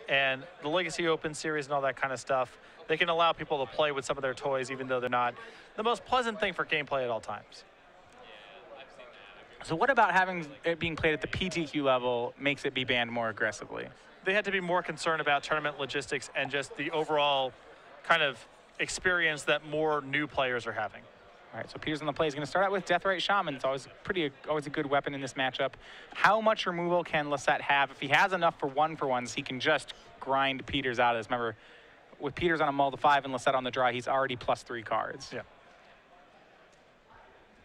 and the Legacy Open Series and all that kind of stuff, they can allow people to play with some of their toys even though they're not the most pleasant thing for gameplay at all times. So what about having it being played at the PTQ level makes it be banned more aggressively? They had to be more concerned about tournament logistics and just the overall kind of experience that more new players are having. All right, so Peters on the play is going to start out with Deathrite Shaman. It's always a good weapon in this matchup. How much removal can Lossett have? If he has enough for one-for-ones, he can just grind Peters out of this. Remember, with Peters on a mull to 5 and Lossett on the draw, he's already +3 cards. Yeah.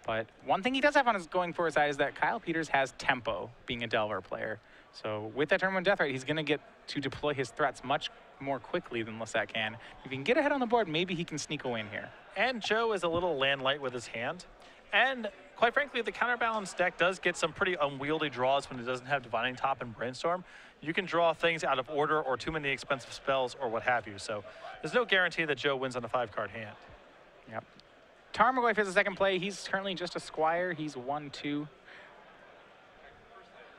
But one thing he does have on his going for his side is that Kyle Peters has tempo, being a Delver player. So with that Tournament Deathrite, he's going to get to deploy his threats much more quickly than Lossett can. If he can get ahead on the board, maybe he can sneak a win here. And Joe is a little land light with his hand. And quite frankly, the counterbalance deck does get some pretty unwieldy draws when it doesn't have Divining Top and Brainstorm. You can draw things out of order or too many expensive spells or what have you. So there's no guarantee that Joe wins on a 5-card hand. Yep. Tarmogoyf is the second play. He's currently just a Squire. He's 1-2.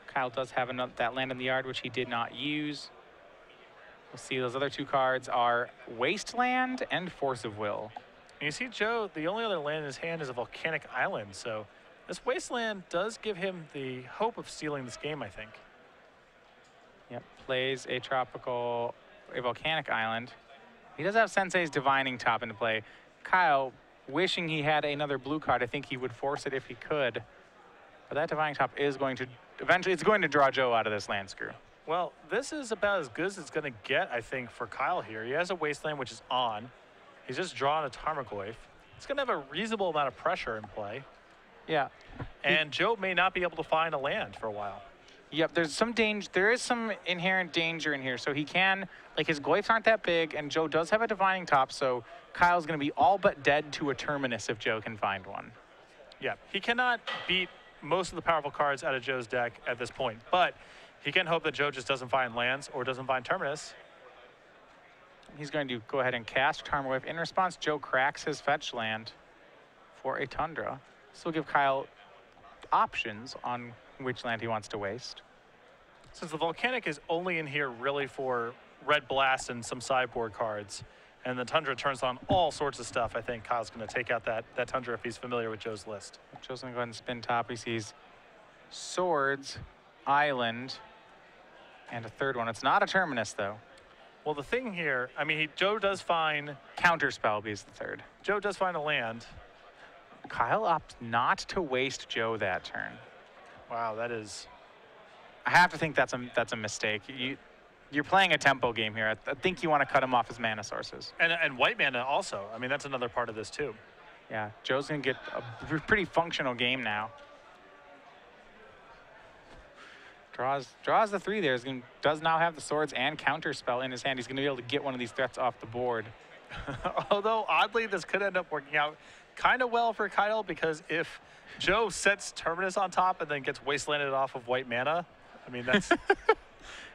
Kyle does have that land in the yard, which he did not use. We'll see those other 2 cards are Wasteland and Force of Will. And you see Joe, the only other land in his hand is a Volcanic Island. So this Wasteland does give him the hope of stealing this game, I think. Yep, plays a Volcanic Island. He does have Sensei's Divining Top into play. Kyle, wishing he had another blue card, I think he would force it if he could. But that Divining Top is going to, eventually it's going to draw Joe out of this land screw. Well, this is about as good as it's going to get, I think, for Kyle here. He has a Wasteland, which is on. He's just drawn a Tarmogoyf. It's going to have a reasonable amount of pressure in play. Yeah. And Joe may not be able to find a land for a while. Yep, there's some danger. There is some inherent danger in here. So he can, like his Glyphs aren't that big, and Joe does have a Divining Top, so Kyle's going to be all but dead to a Terminus if Joe can find one. Yeah, he cannot beat most of the powerful cards out of Joe's deck at this point, but he can hope that Joe just doesn't find lands or doesn't find Terminus. He's going to go ahead and cast Tarmogoyf. In response, Joe cracks his fetch land for a Tundra. This will give Kyle options on which land he wants to waste. Since the Volcanic is only in here really for Red Blast and some sideboard cards, and the Tundra turns on all sorts of stuff, I think Kyle's going to take out that Tundra if he's familiar with Joe's list. Joe's going to go ahead and spin top. He sees Swords, Island, and a third one. It's not a Terminus, though. Well, the thing here, I mean, Joe does find... Counterspell is the third. Joe does find a land. Kyle opts not to waste Joe that turn. Wow, that is... I have to think that's a mistake. You're playing a tempo game here. I think you want to cut him off his mana sources. And white mana also. I mean, that's another part of this, too. Yeah, Joe's going to get a pretty functional game now. Draws the 3 there. Does now have the Swords and Counterspell in his hand. He's going to be able to get one of these threats off the board. Although, oddly, this could end up working out kind of well for Kyle, because if Joe sets Terminus on top and then gets Wastelanded off of white mana, I mean, that's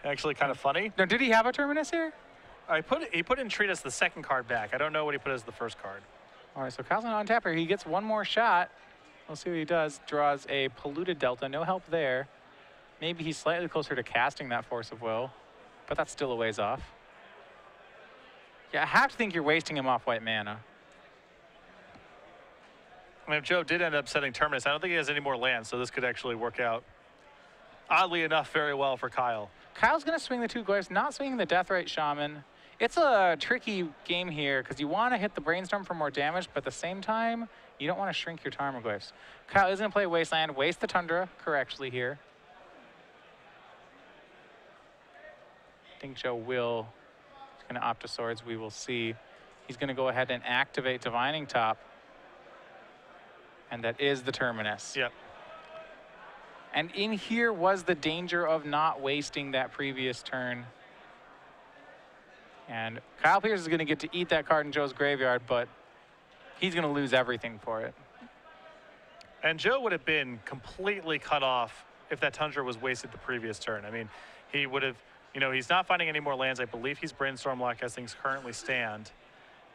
actually kind of funny. Now, did he have a Terminus here? He put Entreat as the second card back. I don't know what he put as the first card. All right, so Kyle's on tapper. He gets one more shot. We'll see what he does. Draws a Polluted Delta. No help there. Maybe he's slightly closer to casting that Force of Will, but that's still a ways off. Yeah, I have to think you're wasting him off white mana. I mean, if Joe did end up setting Terminus, I don't think he has any more lands, so this could actually work out, oddly enough, very well for Kyle. Kyle's going to swing the 2 Glyphs, not swinging the Deathrite Shaman. It's a tricky game here because you want to hit the Brainstorm for more damage, but at the same time, you don't want to shrink your Tarmogoyfs. Kyle is going to play Wasteland, waste the Tundra correctly here. I think Joe will. He's going to opt to Swords. We will see. He's going to go ahead and activate Divining Top. And that is the Terminus. Yep. And in here was the danger of not wasting that previous turn. And Kyle Peters is going to get to eat that card in Joe's graveyard, but he's going to lose everything for it. And Joe would have been completely cut off if that Tundra was wasted the previous turn. I mean, he would have... You know, he's not finding any more lands. I believe he's Brainstorm Lock as things currently stand.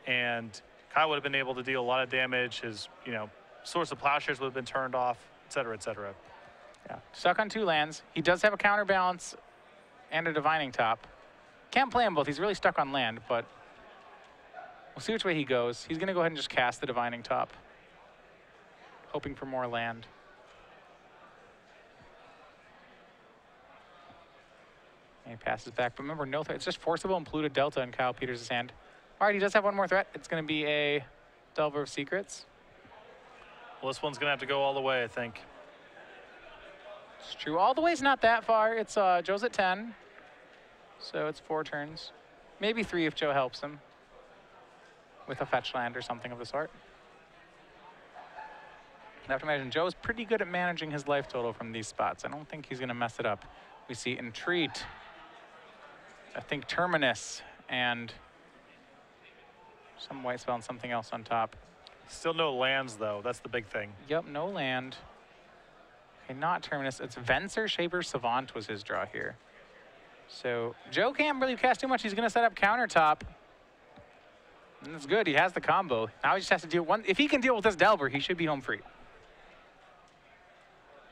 And Kyle would have been able to deal a lot of damage. His, Source of Plowshares would have been turned off, et cetera, et cetera. Yeah, stuck on 2 lands. He does have a Counterbalance and a Divining Top. Can't play them both. He's really stuck on land, but we'll see which way he goes. He's going to go ahead and just cast the Divining Top, hoping for more land. And he passes back, but remember, no threat. It's just Forcible and Polluted Delta in Kyle Peters' hand. All right, he does have one more threat. It's going to be a Delver of Secrets. Well, this one's going to have to go all the way, I think. It's true. All the way's not that far. It's Joe's at 10. So it's 4 turns. Maybe 3 if Joe helps him with a fetch land or something of the sort. I have to imagine Joe's pretty good at managing his life total from these spots. I don't think he's going to mess it up. We see Entreat, I think Terminus, and some white spell and something else on top. Still no lands, though. That's the big thing. Yep, no land. Okay, not Terminus. It's Venser, Shaper, Savant was his draw here. So Joe can't really cast too much. He's going to set up countertop. And that's good. He has the combo. Now he just has to deal one. If he can deal with this Delver, he should be home free.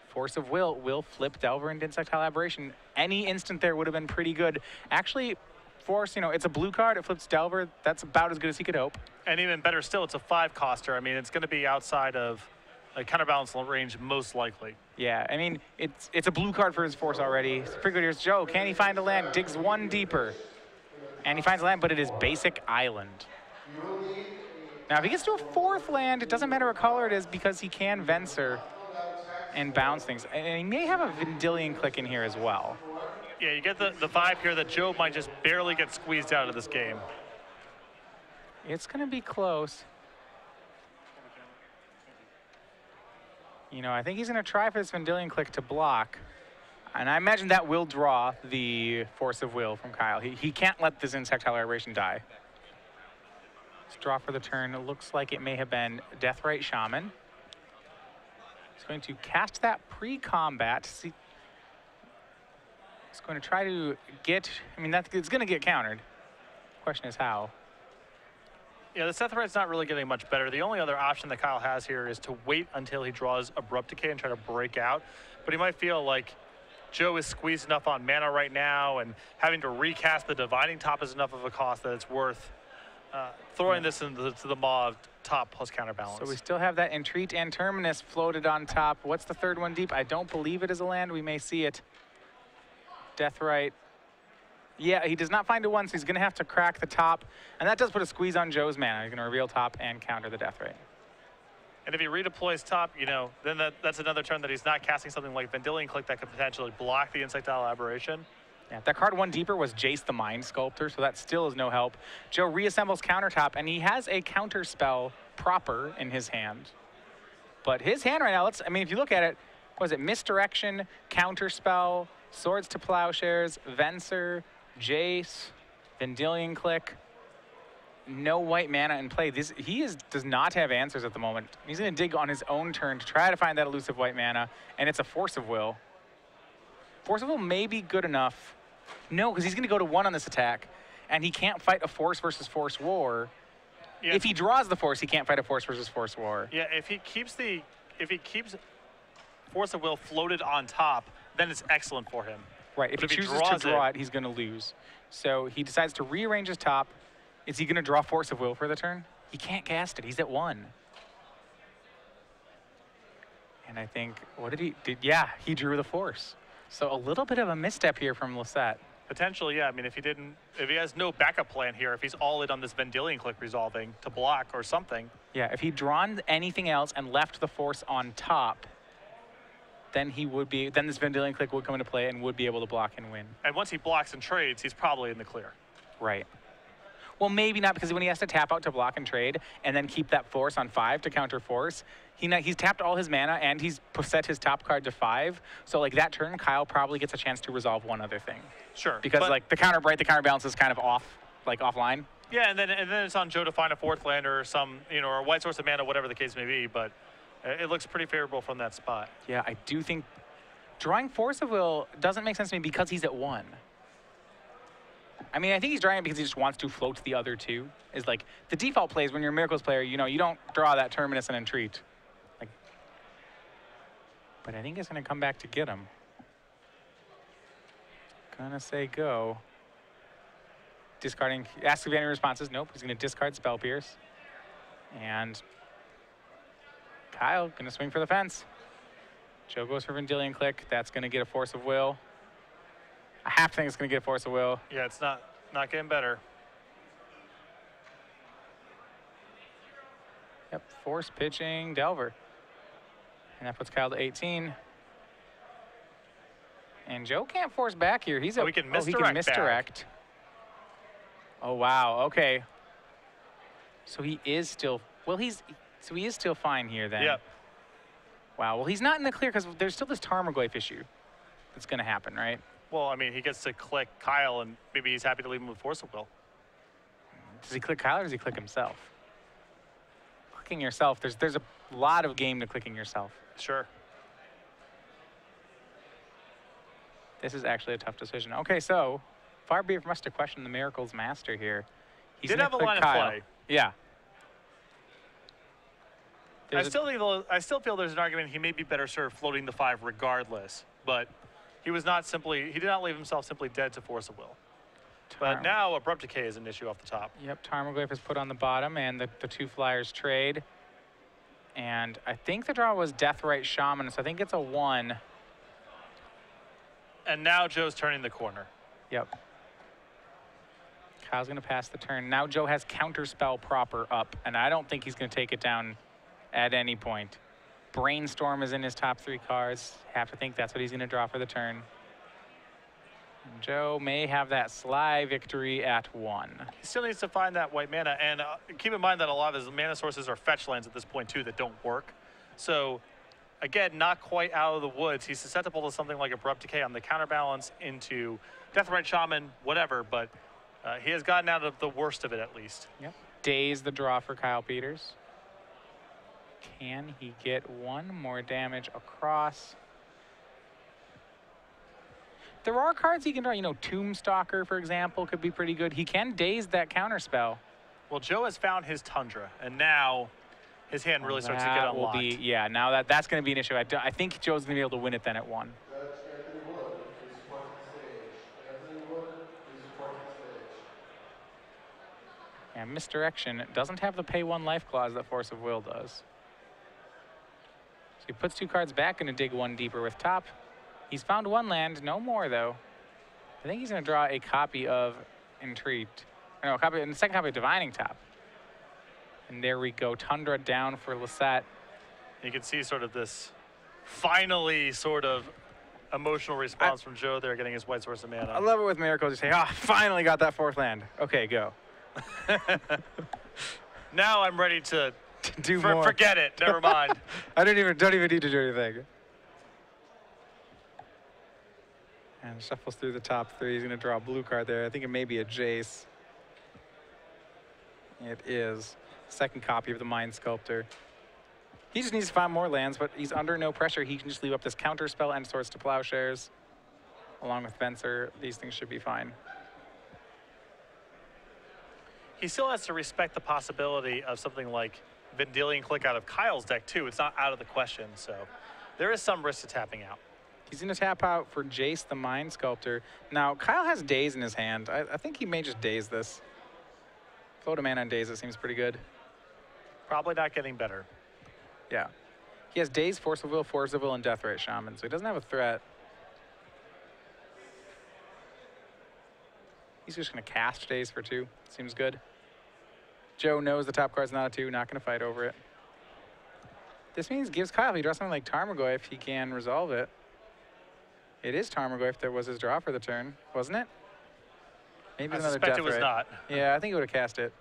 Force of Will flip Delver into Insectile Aberration. Any instant there would have been pretty good. Actually, Force, you know, it's a blue card. It flips Delver. That's about as good as he could hope. And even better still, it's a 5-coster. I mean, it's going to be outside of a counterbalance range most likely. Yeah, I mean, it's a blue card for his Force already. It's pretty good. Here's Joe. Can he find a land? Digs one deeper. And he finds a land, but it is basic island. Now, if he gets to a 4th land, it doesn't matter what color it is because he can Venser and bounce things. And he may have a Vendilion Click in here as well. Yeah, you get the vibe here that Joe might just barely get squeezed out of this game. It's going to be close. You know, I think he's going to try for this Vendilion Click to block. And I imagine that will draw the Force of Will from Kyle. He can't let this Insectile Aberration die. Let's draw for the turn. It looks like it may have been Deathrite Shaman. He's going to cast that pre-combat. See, it's going to try to get, I mean, it's going to get countered. Question is how. Yeah, the Deathrite's not really getting much better. The only other option that Kyle has here is to wait until he draws Abrupt Decay and try to break out. But he might feel like Joe is squeezed enough on mana right now, and having to recast the Divining Top is enough of a cost that it's worth throwing this into the maw of top plus counterbalance. So we still have that Entreat and Terminus floated on top. What's the 3rd one deep? I don't believe it is a land. We may see it. Deathrite. Yeah, he does not find a 1, so he's going to have to crack the top. And that does put a squeeze on Joe's mana. He's going to reveal top and counter the Deathrite. And if he redeploys top, you know, then that's another turn that he's not casting something like Vendilion Click that could potentially block the Insectile Aberration. Yeah, that card 1 deeper was Jace the Mind Sculptor, so that still is no help. Joe reassembles countertop, and he has a counter spell proper in his hand. But his hand right now, I mean, if you look at it, what is it? Misdirection, counter spell, Swords to Plowshares, Venser, Jace, Vendilion Click. No white mana in play. He does not have answers at the moment. He's going to dig on his own turn to try to find that elusive white mana, and it's a Force of Will. Force of Will may be good enough. No, because he's going to go to 1 on this attack, and he can't fight a Force versus Force war. Yeah. If he draws the Force, he can't fight a Force versus Force war. Yeah, if he keeps Force of Will floated on top, then it's excellent for him. Right, if he chooses to draw it, he's going to lose. So he decides to rearrange his top. Is he going to draw Force of Will for the turn? He can't cast it. He's at 1. And I think, what did he? Yeah, he drew the Force. So a little bit of a misstep here from Lossett. Potentially, yeah. I mean, if he has no backup plan here, if he's all in on this Vendilion Click resolving to block or something. Yeah, if he'd drawn anything else and left the Force on top, then this Vendilion Click would come into play and would be able to block and win. And once he blocks and trades, he's probably in the clear. Right. Well, maybe not, because when he has to tap out to block and trade and then keep that Force on 5 to counter Force, he's tapped all his mana and he's set his top card to 5. So like that turn, Kyle probably gets a chance to resolve one other thing. Sure. Because like the counterbalance is kind of offline. Yeah, and then it's on Joe to find a 4th land or some, you know, or a white source of mana, whatever the case may be. But it looks pretty favorable from that spot. Yeah, I do think drawing Force of Will doesn't make sense to me because he's at 1. I mean, I think he's drawing it because he just wants to float the other 2. Is like the default plays when you're a Miracles player, you know, you don't draw that Terminus and Entreat. But I think it's going to come back to get him. Gonna say go. discarding, asks if any responses. Nope, he's going to discard Spell Pierce. And Kyle going to swing for the fence. Joe goes for Vendilion Click. That's going to get a Force of Will. I have to think it's going to get a Force of Will. Yeah, it's not getting better. Yep, force pitching Delver. And that puts Kyle to 18. And Joe can't force back here. He's he can misdirect. Oh, wow, okay. So he is still, well, he is still fine here then. Yep. Wow, well, he's not in the clear because there's still this Tarmogoyf issue that's going to happen, right? Well, I mean, he gets to click Kyle, and maybe he's happy to leave him with Force of Will. Does he click Kyle or does he click himself? Clicking yourself, there's a lot of game to clicking yourself. Sure. This is actually a tough decision. Okay, so far be it from us to question the Miracle's master here. He did have a line of play. Yeah. I still feel there's an argument he may be better served floating the 5 regardless, but he did not leave himself simply dead to Force of Will. But now Abrupt Decay is an issue off the top. Yep, Tarmogoyf is put on the bottom, and the 2 flyers trade. And I think the draw was Deathrite Shaman, so I think it's a 1. And now Joe's turning the corner. Yep. Kyle's going to pass the turn. Now Joe has Counterspell proper up, and I don't think he's going to take it down at any point. Brainstorm is in his top 3 cards. Have to think that's what he's going to draw for the turn. And Joe may have that Sly victory at 1. He still needs to find that white mana, and keep in mind that a lot of his mana sources are fetch lands at this point too that don't work. So again, not quite out of the woods. He's susceptible to something like Abrupt Decay on the counterbalance into Deathrite Shaman, whatever, but he has gotten out of the worst of it at least. Yep. Daze the draw for Kyle Peters. Can he get 1 more damage across? There are cards he can draw, you know, Tombstalker, for example, could be pretty good. He can daze that counterspell. Well, Joe has found his Tundra, and now his hand really starts to get unlocked. Yeah, now that's going to be an issue. I think Joe's going to be able to win it then at 1. And Misdirection doesn't have the pay 1 life clause that Force of Will does. So he puts 2 cards back, and dig 1 deeper with top. He's found 1 land, no more though. I think he's going to draw a copy of Entreat. No, the second copy of Divining Top. And there we go, Tundra down for Lossett. You can see sort of this finally sort of emotional response from Joe there, getting his white source of mana. I love it with Miracles. You say, oh, finally got that 4th land. Okay, go. Now I'm ready to do more. Forget it. Never mind. I don't even need to do anything. And shuffles through the top 3. He's going to draw a blue card there. I think it may be a Jace. It is. Second copy of the Mind Sculptor. He just needs to find more lands, but he's under no pressure. He can just leave up this Counterspell and Swords to Plowshares. Along with Fencer, these things should be fine. He still has to respect the possibility of something like Vendilion Click out of Kyle's deck, too. It's not out of the question, so there is some risk to tapping out. He's going to tap out for Jace, the Mind Sculptor. Now, Kyle has Daze in his hand. I think he may just Daze this. Float a mana on Daze, it seems pretty good. Probably not getting better. Yeah. He has Daze, Force of Will, and Deathrite Shaman, so he doesn't have a threat. He's just going to cast Daze for 2. Seems good. Joe knows the top card's not a 2, not going to fight over it. This means gives Kyle, if he draws something like Tarmogoyf, he can resolve it. It is Tarmogoyf that was his draw for the turn, wasn't it? Maybe another suspect it was not. Yeah, I think he would have cast it.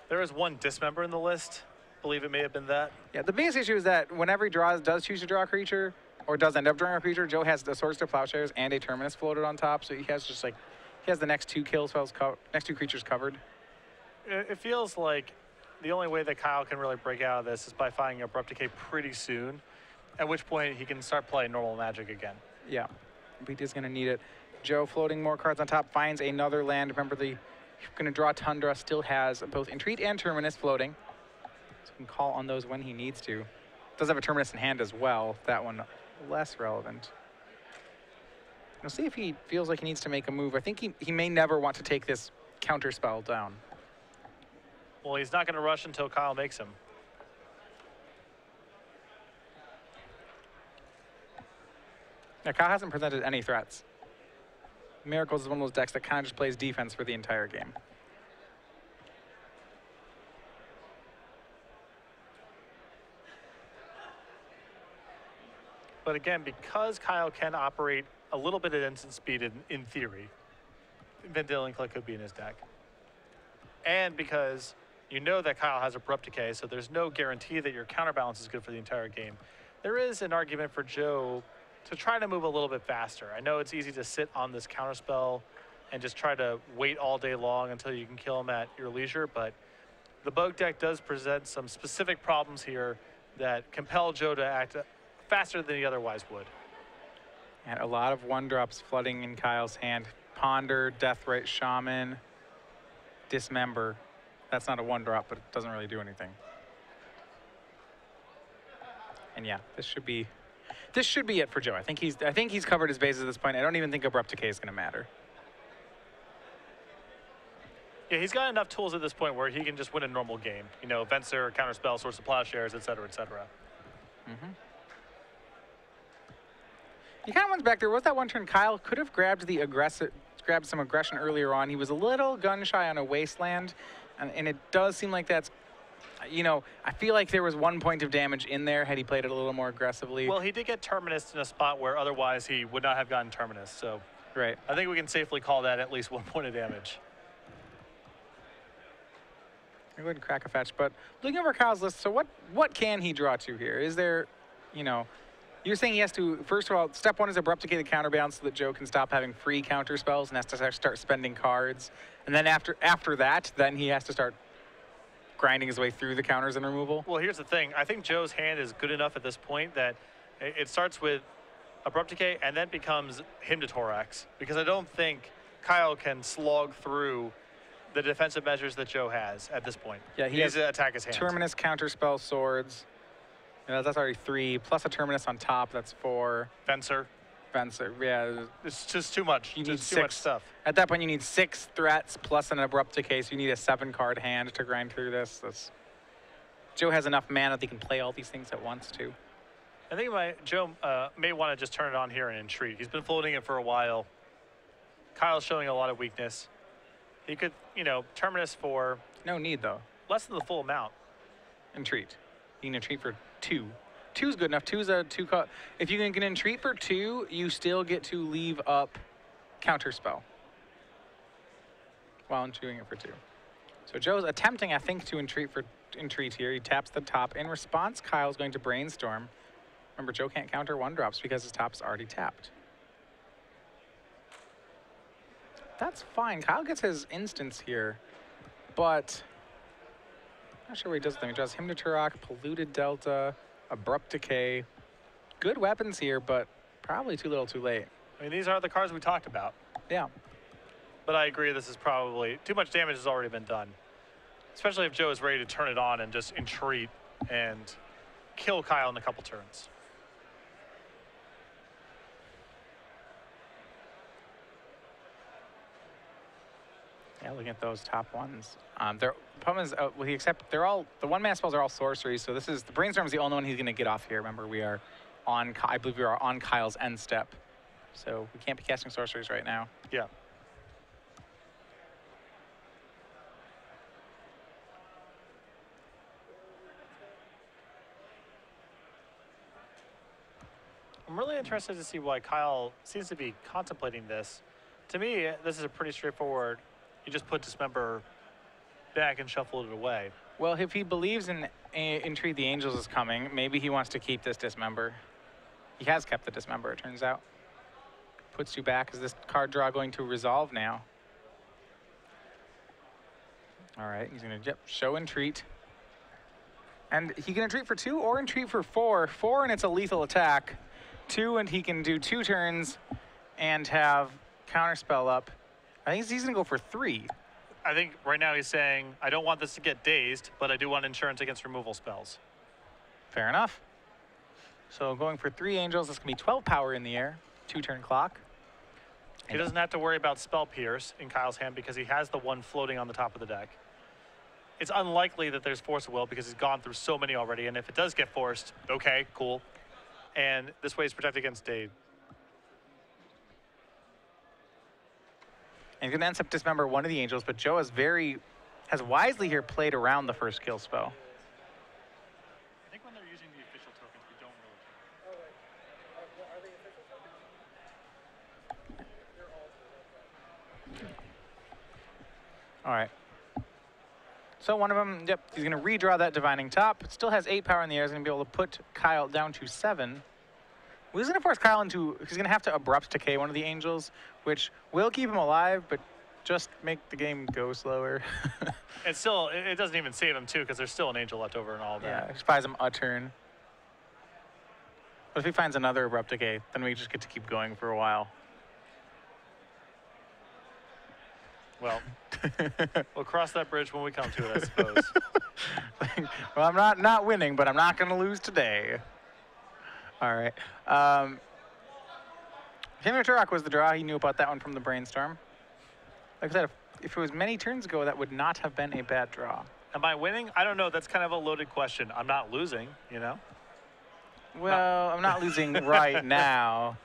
There is 1 Dismember in the list. I believe it may have been that. Yeah, the biggest issue is that whenever he does choose to draw a creature, or does end up drawing a creature, Joe has the Swords to Plowshares and a Terminus floated on top, so he has just like, he has the next 2 kill spells, next 2 creatures covered. It feels like the only way that Kyle can really break out of this is by finding Abrupt Decay pretty soon, at which point he can start playing normal Magic again. Yeah, BT is going to need it. Joe floating more cards on top, finds another land. Remember, the going to draw Tundra, still has both Entreat and Terminus floating. So he can call on those when he needs to. Does have a Terminus in hand as well. That one less relevant. We'll see if he feels like he needs to make a move. I think he may never want to take this counter spell down. Well, he's not going to rush until Kyle makes him. Yeah, Kyle hasn't presented any threats. Miracles is one of those decks that kind of just plays defense for the entire game. But again, because Kyle can operate a little bit at instant speed in theory, then Dylan Click could be in his deck. And because you know that Kyle has Abrupt Decay, so there's no guarantee that your counterbalance is good for the entire game. There is an argument for Joe to try to move a little bit faster. I know it's easy to sit on this counterspell and just try to wait all day long until you can kill him at your leisure, but the Bug deck does present some specific problems here that compel Joe to act faster than he otherwise would. And a lot of 1-drops flooding in Kyle's hand. Ponder, Deathrite Shaman, Dismember. That's not a 1-drop, but it doesn't really do anything. And yeah, this should be it for Joe. I think he's covered his bases at this point. I don't even think Abrupt Decay is going to matter. Yeah, he's got enough tools at this point where he can just win a normal game. You know, Venser, Counterspell, Source of Plowshares, et cetera, et cetera. He kind of went back. There was that one turn Kyle could have grabbed some aggression earlier on. He was a little gun shy on a Wasteland, and it does seem like that's, you know, I feel like there was 1 point of damage in there had he played it a little more aggressively. Well, he did get Terminus in a spot where otherwise he would not have gotten Terminus, so right. I think we can safely call that at least 1 point of damage. I go ahead and crack a fetch, but looking over Kyle's list, so what can he draw to here? Is there, you know, you're saying he has to, first of all, step 1 is Abrupt Decay the counterbalance so that Joe can stop having free counter spells and has to start spending cards. And then after that, then he has to start grinding his way through the counters and removal. Well, here's the thing. I think Joe's hand is good enough at this point that it starts with Abrupt Decay and then becomes Hymn to Thorax, because I don't think Kyle can slog through the defensive measures that Joe has at this point. Yeah, he needs to attack his hand. Terminus, counterspell, swords. You know, that's already 3, plus a Terminus on top, that's 4. Venser, yeah. it's just too much. You need too much stuff. At that point, you need 6 threats plus an Abrupt Decay, so you need a 7-card hand to grind through this. Joe has enough mana that he can play all these things at once, too. I think Joe may want to just turn it on here and entreat. He's been floating it for a while. Kyle's showing a lot of weakness. He could, you know, Terminus for... No need, though. Less than the full amount. Entreat. You can entreat for 2. 2's good enough. 2's a 2 cut. If you can entreat for 2, you still get to leave up counterspell while entreating it for 2. So Joe's attempting, I think, to entreat here. He taps the top. In response, Kyle's going to brainstorm. Remember, Joe can't counter 1-drops because his top is already tapped. That's fine. Kyle gets his instance here, but I'm not sure what he does with them. He draws Hymn to Turok, Polluted Delta, Abrupt Decay. Good weapons here, but probably too little too late. I mean, these are the cards we talked about. Yeah. But I agree, this is probably too much damage has already been done. Especially if Joe is ready to turn it on and just entreat and kill Kyle in a couple turns. Yeah, looking at those top ones. The problem is, they're all, the 1-mana spells are all sorceries, so the Brainstorm is the only one he's going to get off here. Remember, I believe we are on Kyle's end step, so we can't be casting sorceries right now. Yeah. I'm really interested to see why Kyle seems to be contemplating this. To me, this is a pretty straightforward. You just put Dismember back and shuffle it away. Well, if he believes in Entreat the Angels is coming, maybe he wants to keep this Dismember. He has kept the Dismember, it turns out. Puts you back. Is this card draw going to resolve now? All right, he's going to show Entreat. And he can Entreat for 2 or Entreat for 4. 4 and it's a lethal attack. 2 and he can do 2 turns and have Counterspell up. I think he's going to go for 3. I think right now he's saying, I don't want this to get dazed, but I do want insurance against removal spells. Fair enough. So going for 3 angels, that's going to be 12 power in the air, 2-turn clock. He doesn't have to worry about Spell Pierce in Kyle's hand because he has the one floating on the top of the deck. It's unlikely that there's Force of Will because he's gone through so many already, and if it does get forced, okay, cool. And this way he's protected against Dade. And he's going to end up dismember one of the Angels, but Joe has wisely here played around the first kill spell. I think when they're using the official tokens, we don't really care. All right. So one of them, yep, he's going to redraw that Divining Top. It still has 8 power in the air. He's going to be able to put Kyle down to 7. He's going to force Kyle into, he's going to have to Abrupt Decay one of the Angels, which will keep him alive, but just make the game go slower. And still, it doesn't even save him, too, because there's still an Angel left over and all of that. Yeah, just buys him a turn. But if he finds another Abrupt Decay, then we just get to keep going for a while. Well, we'll cross that bridge when we come to it, I suppose. Well, I'm not winning, but I'm not going to lose today. All right. Hammer Turok was the draw. He knew about that one from the Brainstorm. Like I said, if it was many turns ago, that would not have been a bad draw. Am I winning? I don't know. That's kind of a loaded question. I'm not losing, you know? Well, I'm not losing right now.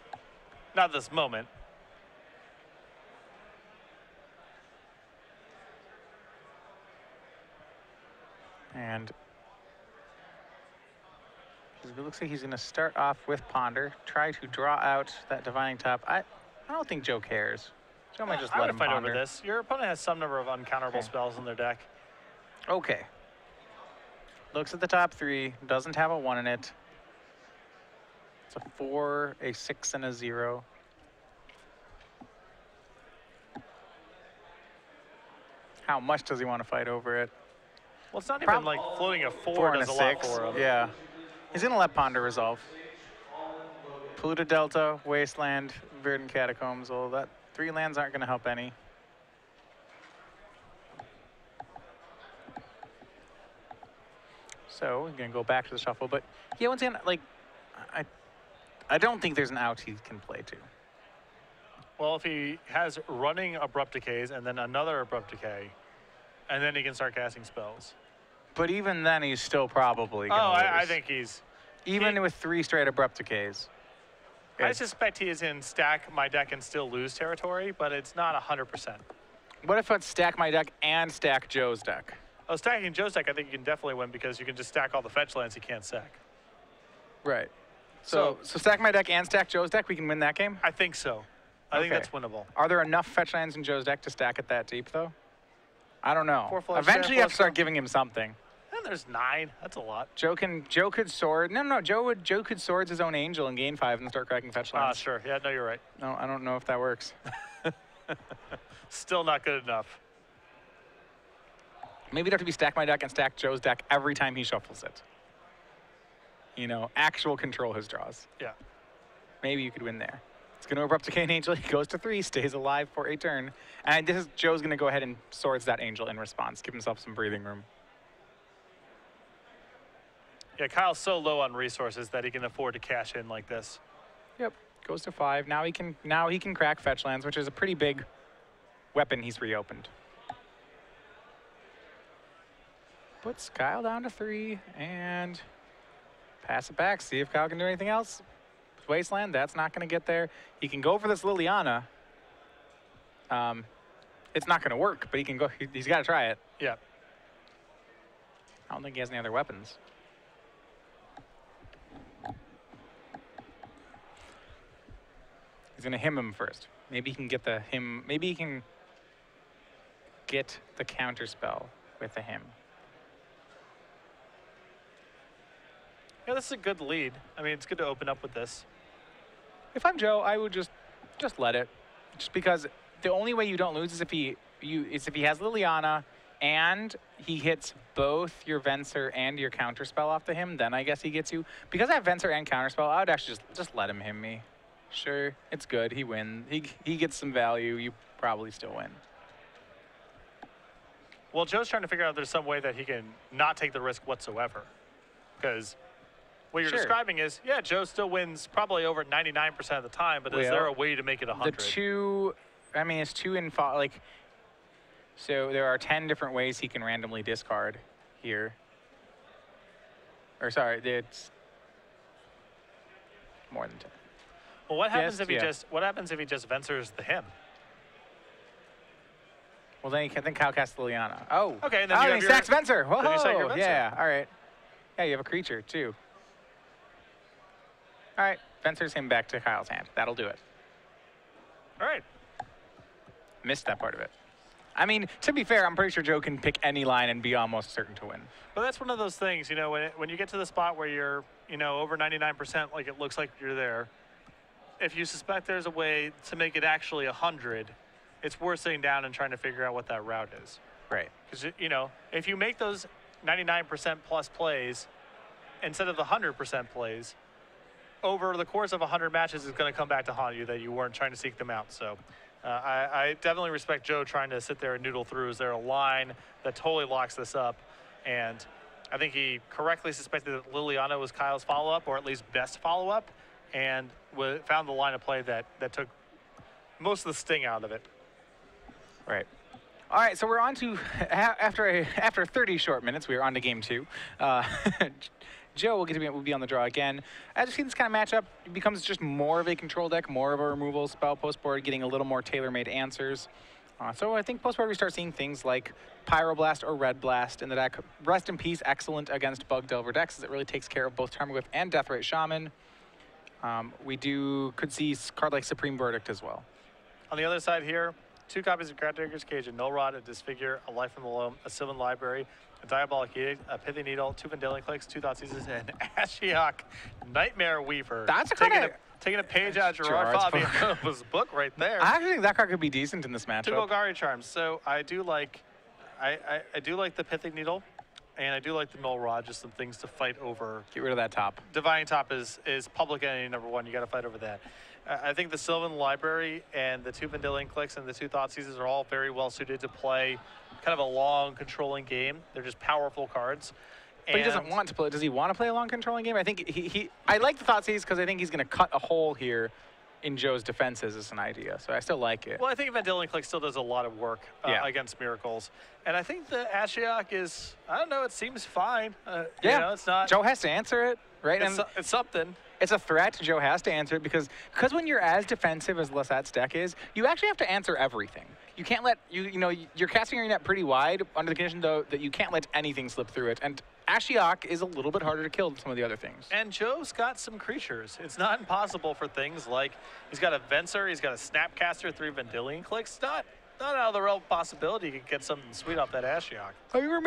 Not this moment. And it looks like he's going to start off with Ponder, try to draw out that Divining Top. I don't think Joe cares. Joe might just let him fight ponder. over this. Your opponent has some number of uncounterable spells in their deck. Okay. Looks at the top 3, doesn't have a 1 in it. It's a 4, a 6, and a 0. How much does he want to fight over it? Well, it's not even like floating a 4 and does a a lot 6. for him. Yeah. He's going to let Ponder resolve. Polluted Delta, Wasteland, Verdant Catacombs. Well, that 3 lands aren't going to help any. So we're going to go back to the shuffle. But yeah, once again, like, I don't think there's an out he can play to. Well, if he has running Abrupt Decays and then another Abrupt Decay, and then he can start casting spells. But even then, he's still probably going to lose. I think he's... Even with 3 straight Abrupt Decays. I suspect he is in stack my deck and still lose territory, but it's not 100%. What if it's stack my deck and stack Joe's deck? Oh, stacking Joe's deck, I think you can definitely win because you can just stack all the fetch lands he can't stack. Right. So stack my deck and stack Joe's deck, we can win that game? I think so. I think that's winnable. Are there enough fetch lands in Joe's deck to stack it that deep, though? I don't know. Eventually, you have to start giving him something. And there's 9. That's a lot. Joe could sword. No. Joe could swords his own Angel and gain 5 and start cracking fetch lands. Sure. Yeah, no, you're right. No, I don't know if that works. Still not good enough. Maybe it'd have to be stack my deck and stack Joe's deck every time he shuffles it. You know, actual control his draws. Yeah. Maybe you could win there. It's going to Abrupt Decay an Angel. He goes to 3, stays alive for a turn. And this is Joe's going to go ahead and swords that Angel in response, give himself some breathing room. Yeah, Kyle's so low on resources that he can afford to cash in like this. Yep. Goes to 5. Now he can crack fetch lands, which is a pretty big weapon he's reopened. Puts Kyle down to 3 and pass it back. See if Kyle can do anything else. Wasteland, that's not going to get there. He can go for this Liliana. It's not going to work, but he can go. He's got to try it. Yeah. I don't think he has any other weapons. He's going to him first. Maybe he can get the him. Maybe he can get the counter spell with the him. Yeah, this is a good lead. I mean, it's good to open up with this. If I'm Joe, I would just let it. Just because the only way you don't lose is if he has Liliana and he hits both your Venser and your counterspell off to him, then I guess he gets you. Because I have Venser and counterspell, I would actually just let him him me. Sure, it's good. He wins. He gets some value. You probably still win. Well, Joe's trying to figure out if there's some way that he can not take the risk whatsoever. Because what you're Sure. describing is, yeah, Joe still wins probably over 99% of the time, but is Well, there a way to make it 100? The two, I mean, it's 2 in like. So there are 10 different ways he can randomly discard here. Or sorry, it's more than 10. Well, what happens Yes, if he yeah. what happens if he just Vensers the him? Well, then then Kyle casts Liliana. Oh. Okay, and then oh, you then have he your- stacks Venser. Whoa. then you stack your Venser. Yeah, all right. Yeah, you have a creature, too. All right, Venser's him back to Kyle's hand. That'll do it. All right. Missed that part of it. I mean, to be fair, I'm pretty sure Joe can pick any line and be almost certain to win. But that's one of those things, you know, when you get to the spot where you're, you know, over 99%, like it looks like you're there, if you suspect there's a way to make it actually 100, it's worth sitting down and trying to figure out what that route is. Right. Because, you know, if you make those 99% plus plays instead of the 100% plays, over the course of 100 matches, it's going to come back to haunt you that you weren't trying to seek them out. So I definitely respect Joe trying to sit there and noodle through. Is there a line that totally locks this up? And I think he correctly suspected that Liliana was Kyle's follow-up, or at least best follow-up, and found the line of play that took most of the sting out of it. Right. All right, so we're on to, after 30 short minutes, we are on to game 2. Joe will be on the draw again. As you see this kind of matchup, it becomes just more of a control deck, more of a removal spell post-board, getting a little more tailor-made answers. So I think post-board we start seeing things like Pyroblast or Red Blast in the deck. Rest in Peace, excellent against Bug Delver decks, as it really takes care of both Tarmogoyf and Deathrite Shaman. We could see card like Supreme Verdict as well. On the other side here, 2 copies of Gravdigger's Cage, a Null Rod, a Disfigure, a Life from the Loam, a Sylvan Library, a Diabolic Edict, a Pithy Needle, 2 Vendilion Clicks, 2 Thoughtseizes, and Ashiok Nightmare Weaver. That's taking a page out of Gerard Fabiano's book right there. I actually think that card could be decent in this matchup. 2 Golgari Charms. So I do like, I do like the Pithy Needle, and I do like the Null Rod. Just some things to fight over. Get rid of that top. Divining Top is public enemy #1. You got to fight over that. I think the Sylvan Library and the 2 Vendilion Clicks and the 2 Thoughtseizes are all very well suited to play kind of a long controlling game. They're just powerful cards. But he doesn't want to play. Does he want to play a long controlling game? I think I like the Thoughtseize because I think he's going to cut a hole here in Joe's defenses as an idea. So I still like it. Well, I think Vendilion Click still does a lot of work against Miracles. And I think the Ashiok is, I don't know, it seems fine. You know, it's not. Joe has to answer it, right? It's something. It's a threat. Joe has to answer it because when you're as defensive as Lossett's deck is, you actually have to answer everything. You can't let, you're casting your net pretty wide under the condition, though, that you can't let anything slip through it. And Ashiok is a little bit harder to kill than some of the other things. And Joe's got some creatures. It's not impossible for things like he's got a Venser, he's got a Snapcaster, 3 Vendilion Clicks. Not out of the realm of possibility you could get something sweet off that Ashiok. I mean, we're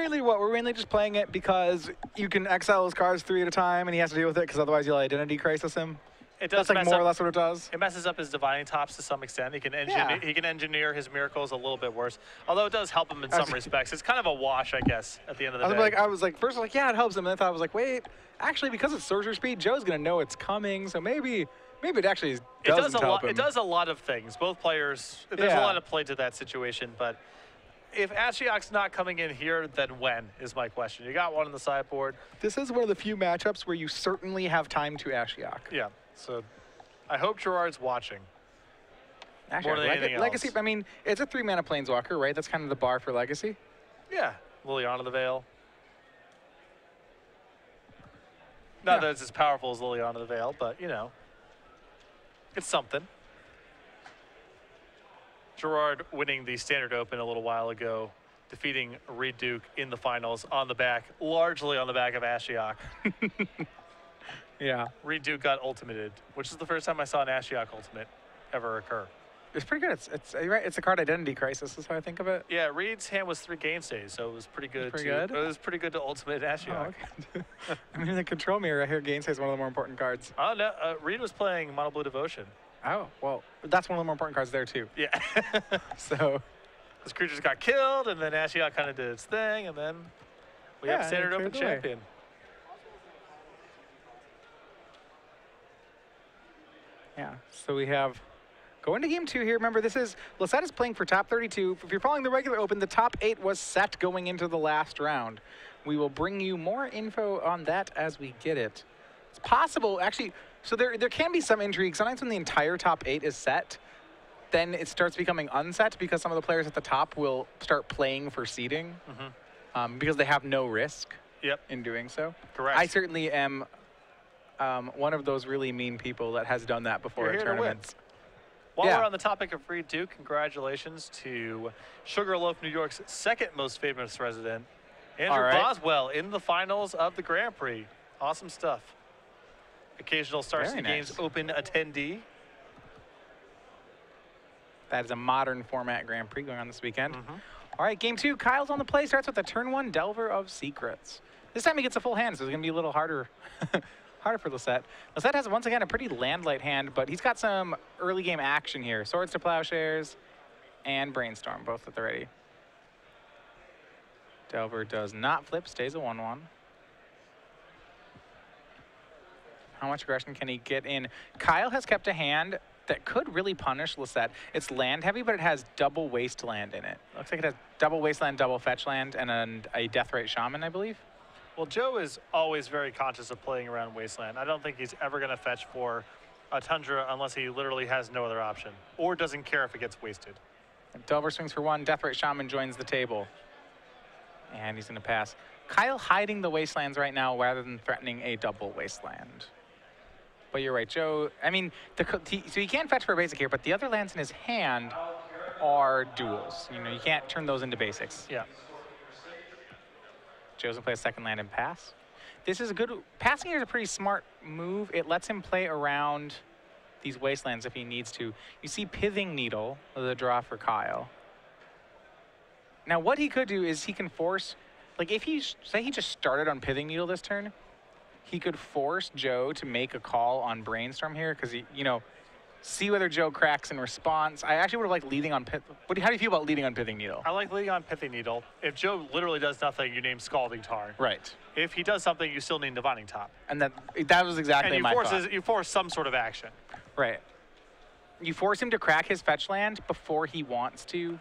mainly just playing it because you can exile his cards 3 at a time, and he has to deal with it because otherwise you'll identity crisis him. It does That's like more or less what it does. It messes up his divining tops to some extent. He can engineer his miracles a little bit worse, although it does help him in some respects. It's kind of a wash, I guess, at the end of the day. I was like, first yeah, it helps him, and then I was like, wait, actually, because it's sorcerer speed, Joe's gonna know it's coming, so maybe it actually doesn't help him. It does a lot of things. Both players, there's a lot of play to that situation, but if Ashiok's not coming in here, then when is my question. You got one on the sideboard. This is one of the few matchups where you certainly have time to Ashiok. Yeah, so I hope Gerard's watching. Actually, more than anything else. Legacy, I mean, it's a 3-mana Planeswalker, right? That's kind of the bar for Legacy. Yeah, Liliana the Veil. Not that it's as powerful as Liliana the Veil, but, you know, it's something. Gerard winning the Standard Open a little while ago, defeating Reed Duke in the finals largely on the back of Ashiok. Yeah. Reed Duke got ultimated, which is the first time I saw an Ashiok ultimate ever occur. It's pretty good. You're right. It's a card identity crisis is how I think of it. Yeah, Reed's hand was 3 game stays, so it was pretty good. It was pretty good to ultimate Ashiok. Oh, okay. I mean, the control mirror, I hear Gainstay is one of the more important cards. Oh, no, Reed was playing Mono Blue Devotion. Oh, well, that's one of the more important cards there, too. Yeah. So those creatures got killed, and then Ashiok kind of did its thing, and then we have Standard Open champion. Yeah, so we have going to game 2 here. Remember, Lossett is playing for top 32. If you're following the regular Open, the top 8 was set going into the last round. We will bring you more info on that as we get it. It's possible, actually. So there can be some intrigue. Sometimes when the entire top 8 is set, then it starts becoming unset because some of the players at the top will start playing for seeding because they have no risk in doing so. Correct. I certainly am one of those really mean people that has done that before You're at here to win. tournaments. While we're on the topic of free Duke, congratulations to Sugarloaf, New York's second most famous resident, Andrew Boswell, in the finals of the Grand Prix. Awesome stuff. Occasional Star City Games Open attendee. That is a modern format Grand Prix going on this weekend. All right, game 2. Kyle's on the play. Starts with the turn 1 Delver of Secrets. This time he gets a full hand, so it's going to be a little harder. Harder for Lossett. Lossett has, once again, a pretty land-light hand, but he's got some early game action here. Swords to Plowshares and Brainstorm, both at the ready. Delver does not flip, stays a 1-1. How much aggression can he get in? Kyle has kept a hand that could really punish Lossett. It's land heavy, but it has double Wasteland in it. Looks like it has double Wasteland, double Fetch Land, and a Deathrite Shaman, I believe. Well, Joe is always very conscious of playing around Wasteland. I don't think he's ever going to fetch for a Tundra unless he literally has no other option or doesn't care if it gets wasted. Delver swings for 1. Deathrite Shaman joins the table. And he's going to pass. Kyle hiding the Wastelands right now rather than threatening a double Wasteland. But you're right, Joe. I mean, so he can't fetch for a basic here, but the other lands in his hand are duals. You know, you can't turn those into basics. Yeah. Joe's gonna play a second land and pass. This is a good, passing here is a pretty smart move. It lets him play around these Wastelands if he needs to. You see Pithing Needle, the draw for Kyle. Now what he could do is he can force, like if he, say he just started on Pithing Needle this turn, he could force Joe to make a call on Brainstorm here because he, you know, see whether Joe cracks in response. I actually would have liked leading on how do you feel about leading on Pithing Needle? I like leading on Pithing Needle. If Joe literally does nothing, you name Scalding Tar. Right. If he does something, you still need Divining Top. And that was exactly my thought. You force some sort of action. Right. You force him to crack his fetch land before he wants to.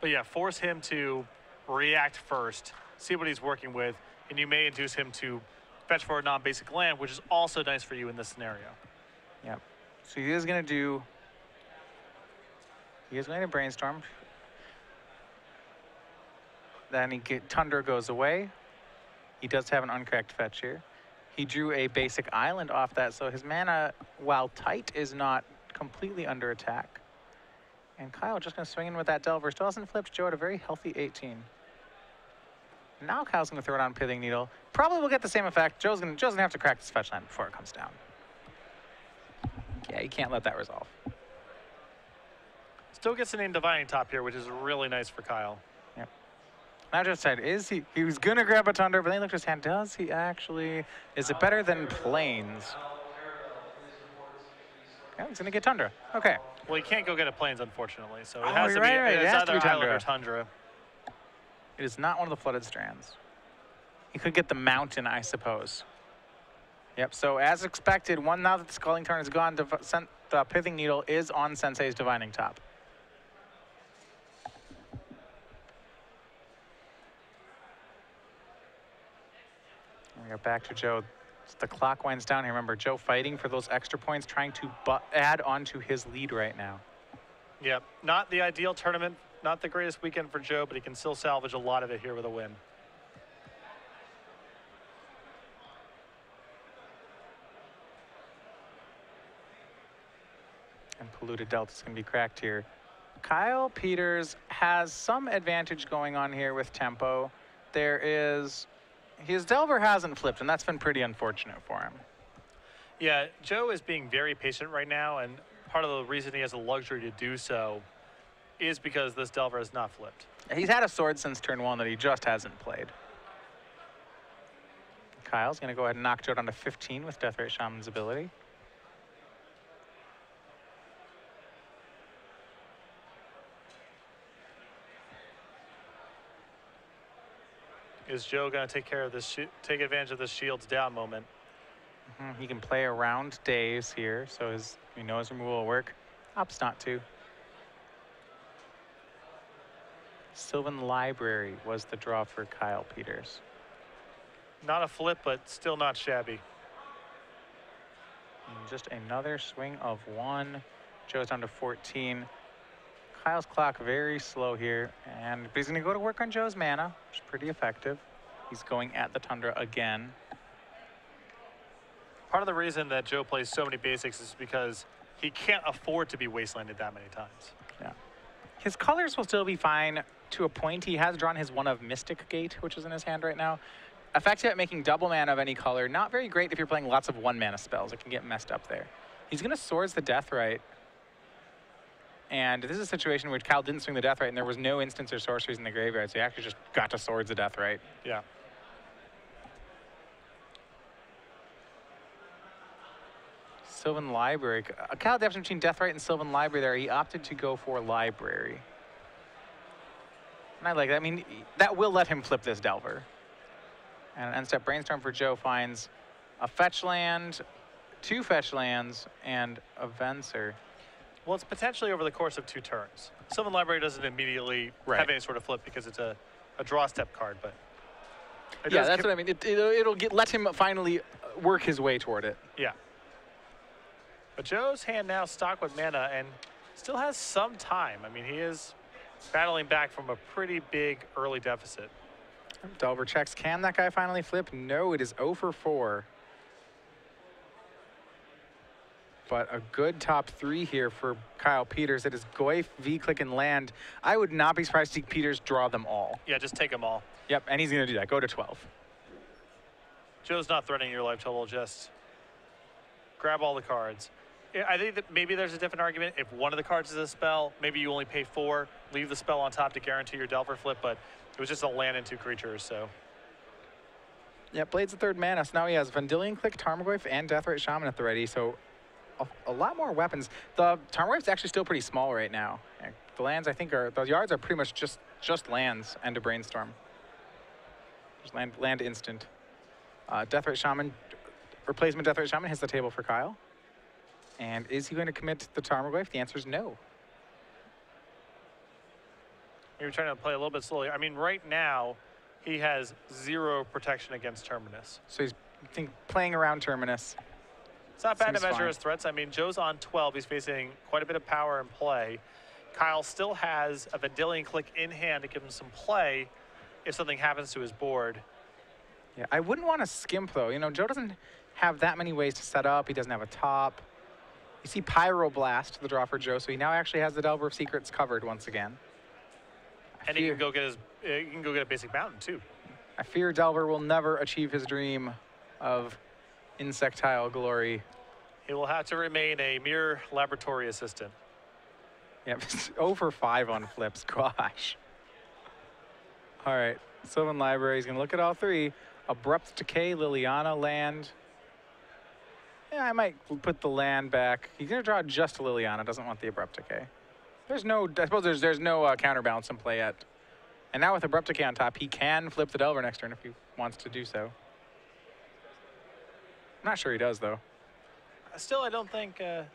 But yeah, force him to react first, see what he's working with, and you may induce him to fetch for a non-basic land, which is also nice for you in this scenario. Yep. So he is going to Brainstorm. Then Tundra goes away. He does have an uncracked fetch here. He drew a basic island off that, so his mana, while tight, is not completely under attack. And Kyle just going to swing in with that Delver. Still hasn't flipped Joe at a very healthy 18. Now Kyle's going to throw it on Pithing Needle. Probably will get the same effect. Joe's going to have to crack this fetch land before it comes down. Yeah, you can't let that resolve. Still gets the name Divining Top here, which is really nice for Kyle. Yep. Now just said, he was going to grab a Tundra, but then he looked at his hand. Does he actually? Is it better than Plains? Yeah, he's going to get Tundra. Okay. Well, he can't go get a Plains, unfortunately. So it has to be, It has to be either Island or Tundra. It is not one of the flooded strands. He could get the mountain, I suppose. Yep, so as expected, now that the Scalding Tarn is gone, the Pithing Needle is on Sensei's Divining Top. And we go back to Joe. The clock winds down here. Remember, Joe fighting for those extra points, trying to add on to his lead right now. Yep, not the ideal tournament. Not the greatest weekend for Joe, but he can still salvage a lot of it here with a win. And Polluted Delta's going to be cracked here. Kyle Peters has some advantage going on here with tempo. His Delver hasn't flipped, and that's been pretty unfortunate for him. Yeah, Joe is being very patient right now, and part of the reason he has the luxury to do so is because this Delver has not flipped. He's had a sword since turn 1 that he just hasn't played. Kyle's going to go ahead and knock Joe down to 15 with Deathrite Shaman's ability. Is Joe going to take take advantage of this shields down moment? He can play around Dave's here, so he knows removal will work. Opts not to. Sylvan Library was the draw for Kyle Peters. Not a flip, but still not shabby. And just another swing of 1. Joe's down to 14. Kyle's clock very slow here, but he's going to go to work on Joe's mana, which is pretty effective. He's going at the Tundra again. Part of the reason that Joe plays so many basics is because he can't afford to be wastelanded that many times. Yeah. His colors will still be fine to a point. He has drawn his one of Mystic Gate, which is in his hand right now. Effective at making double mana of any color. Not very great if you're playing lots of 1 mana spells. It can get messed up there. He's going to Swords the Deathrite. And this is a situation where Kyle didn't swing the Deathrite, and there was no instants or sorceries in the graveyard, so he actually just got to Swords the Deathrite. Yeah. Sylvan Library. Kyle, the difference between Deathrite and Sylvan Library there, he opted to go for Library. And I like that. I mean, that will let him flip this Delver. And end step Brainstorm for Joe finds a fetch land, 2 fetch lands, and a Venser. Well, it's potentially over the course of 2 turns. Sylvan Library doesn't immediately have any sort of flip because it's a draw step card, but yeah, that's what I mean. It'll let him finally work his way toward it. Yeah. But Joe's hand now stocked with mana and still has some time. I mean, he is battling back from a pretty big early deficit. Delver checks. Can that guy finally flip? No, it is 0 for 4. But a good top 3 here for Kyle Peters. It is Goyf, V-Click, and Land. I would not be surprised to see Peters draw them all. Yeah, just take them all. Yep, and he's going to do that. Go to 12. Joe's not threatening your life total. Just grab all the cards. I think that maybe there's a different argument. If one of the cards is a spell, maybe you only pay 4, leave the spell on top to guarantee your Delver flip, but it was just a land and 2 creatures, so. Yeah, Blade's the 3rd mana, so now he has Vendilion Click, Tarmogoyf, and Deathrite Shaman at the ready, so a lot more weapons. The Tarmogoyf's actually still pretty small right now. The lands, I think, the yards are pretty much just lands and a Brainstorm. Just land instant. Deathrite Shaman, replacement Deathrite Shaman hits the table for Kyle. And is he going to commit to the Tarmogoyf? The answer is no. Maybe trying to play a little bit slowly. I mean, right now, he has 0 protection against Terminus. So he's playing around Terminus. It's not bad to measure his threats. I mean, Joe's on 12. He's facing quite a bit of power in play. Kyle still has a Vendilion Click in hand to give him some play if something happens to his board. Yeah, I wouldn't want to skimp, though. You know, Joe doesn't have that many ways to set up. He doesn't have a top. You see Pyroblast, the draw for Joe, so he now actually has the Delver of Secrets covered once again. And he can go get a basic mountain, too. I fear Delver will never achieve his dream of insectile glory. He will have to remain a mere laboratory assistant. Yep, 0 for 5 on flips. Gosh. All right, Sylvan Library. He's going to look at all 3. Abrupt Decay, Liliana, land. Yeah, I might put the land back. He's going to draw just Liliana. Doesn't want the Abrupt Decay. There's no, I suppose there's no counterbalance in play yet. And now with Abrupt Decay on top, he can flip the Delver next turn if he wants to do so. I'm not sure he does, though. Still, I don't think... I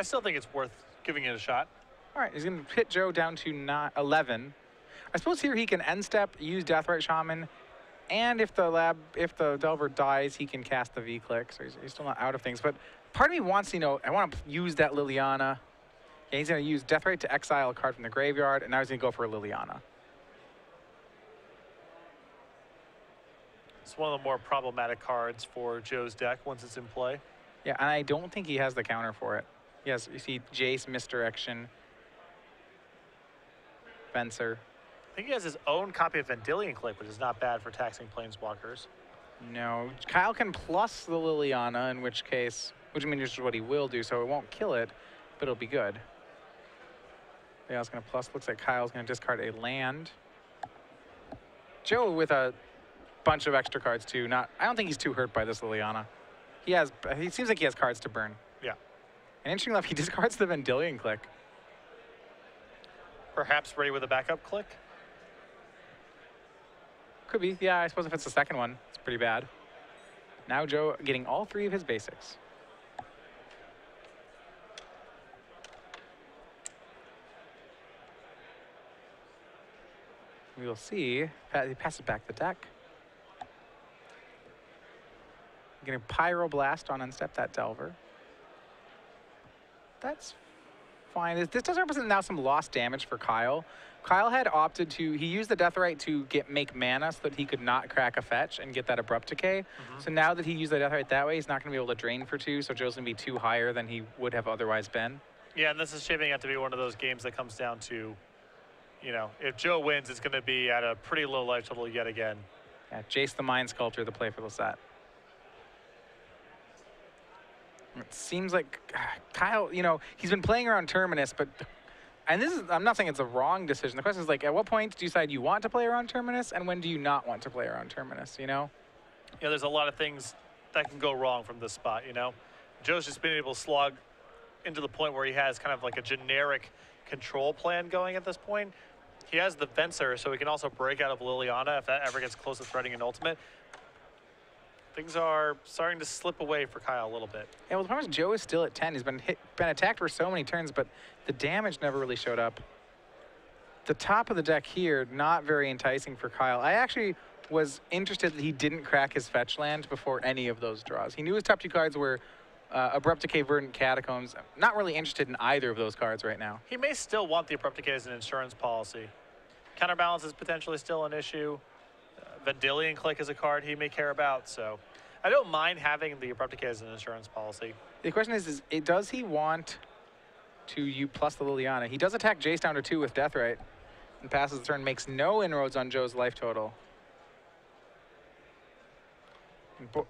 still think it's worth giving it a shot. All right, he's going to hit Joe down to 11. I suppose here he can end step, use Deathrite Shaman, and if the Delver dies, he can cast the V-Click, so he's still not out of things. But part of me wants, you know, I want to use that Liliana. Yeah, he's going to use Deathrite to exile a card from the graveyard, and now he's going to go for a Liliana. It's one of the more problematic cards for Joe's deck once it's in play. Yeah, and I don't think he has the counter for it. Yes, you see Jace, Misdirection, Venser. I think he has his own copy of Vendilion Click, which is not bad for taxing planeswalkers. No, Kyle can plus the Liliana, in which case, which means is what he will do, so it won't kill it, but it'll be good. Yeah, I was going to plus. Looks like Kyle's going to discard a land. Joe with a bunch of extra cards too. I don't think he's too hurt by this Liliana. He seems like he has cards to burn. Yeah. And interesting enough, he discards the Vendilion Click. Perhaps ready with a backup click? Could be. Yeah, I suppose if it's the second one, it's pretty bad. Now Joe getting all 3 of his basics. We will see. He passes back the deck. Getting Pyroblast on unstep that Delver. That's fine. This does represent now some lost damage for Kyle. Kyle had opted to, he used the Deathrite to make mana so that he could not crack a fetch and get that Abrupt Decay. So now that he used the Deathrite that way, he's not going to be able to drain for 2, so Joe's going to be 2 higher than he would have otherwise been. Yeah, and this is shaping up to be one of those games that comes down to, you know, if Joe wins, it's going to be at a pretty low life total yet again. Yeah, Jace the Mind Sculptor, the play for Lossett. It seems like Kyle, you know, he's been playing around Terminus, but, and this is, I'm not saying it's a wrong decision. The question is, like, at what point do you decide you want to play around Terminus, and when do you not want to play around Terminus, you know? Yeah, there's a lot of things that can go wrong from this spot, you know? Joe's just been able to slog into the point where he has kind of like a generic control plan going at this point. He has the Venser, so he can also break out of Liliana if that ever gets close to threading an ultimate. Things are starting to slip away for Kyle a little bit. Yeah, well, the problem is Joe is still at 10. He's been attacked for so many turns, but the damage never really showed up. The top of the deck here, not very enticing for Kyle. I actually was interested that he didn't crack his fetch land before any of those draws. He knew his top 2 cards were Abrupt Decay, Verdant Catacombs. Not really interested in either of those cards right now. He may still want the Abrupt Decay as an insurance policy. Counterbalance is potentially still an issue. Vendilion Click is a card he may care about, so I don't mind having the Abrupt Decay as an insurance policy. The question is does he want to plus the Liliana? He does attack Jace down to 2 with Deathrite and passes the turn, makes no inroads on Joe's life total.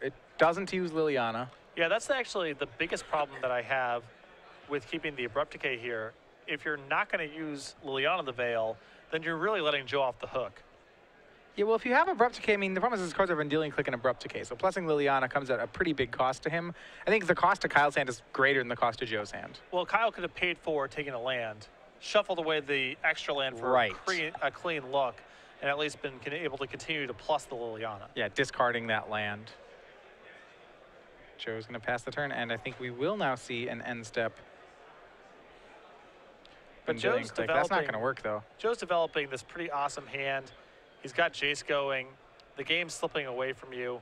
It doesn't use Liliana. Yeah, that's actually the biggest problem that I have with keeping the Abrupt Decay here. If you're not going to use Liliana the Veil, then you're really letting Joe off the hook. Yeah, well, if you have Abrupt Decay, I mean, the problem is his cards are Vendilion Click and Abrupt Decay, so plussing Liliana comes at a pretty big cost to him. I think the cost to Kyle's hand is greater than the cost to Joe's hand. Well, Kyle could have paid for taking a land, shuffled away the extra land for a clean look, and at least been able to continue to plus the Liliana. Yeah, discarding that land. Joe's going to pass the turn, and I think we will now see an end step. But Joe's developing, that's not going to work, though. Joe's developing this pretty awesome hand. He's got Jace going. The game's slipping away from you.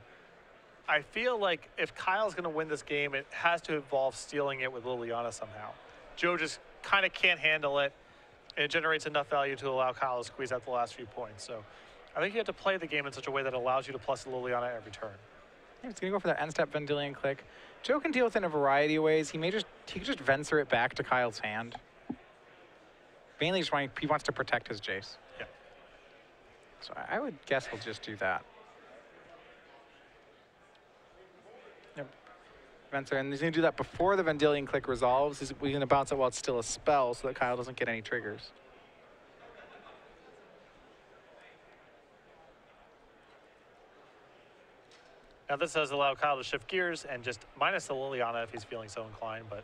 I feel like if Kyle's going to win this game, it has to involve stealing it with Liliana somehow. Joe just kind of can't handle it, and it generates enough value to allow Kyle to squeeze out the last few points. So I think you have to play the game in such a way that allows you to plus Liliana every turn. Yeah, it's going to go for that end step Vendilion Click. Joe can deal with it in a variety of ways. He could just Venser it back to Kyle's hand. Mainly just he wants to protect his Jace. Yeah. So I would guess he'll just do that. Yep. Venser, and he's going to do that before the Vendilion Click resolves. He's going to bounce it while it's still a spell so that Kyle doesn't get any triggers. Now this does allow Kyle to shift gears and just minus the Liliana if he's feeling so inclined, but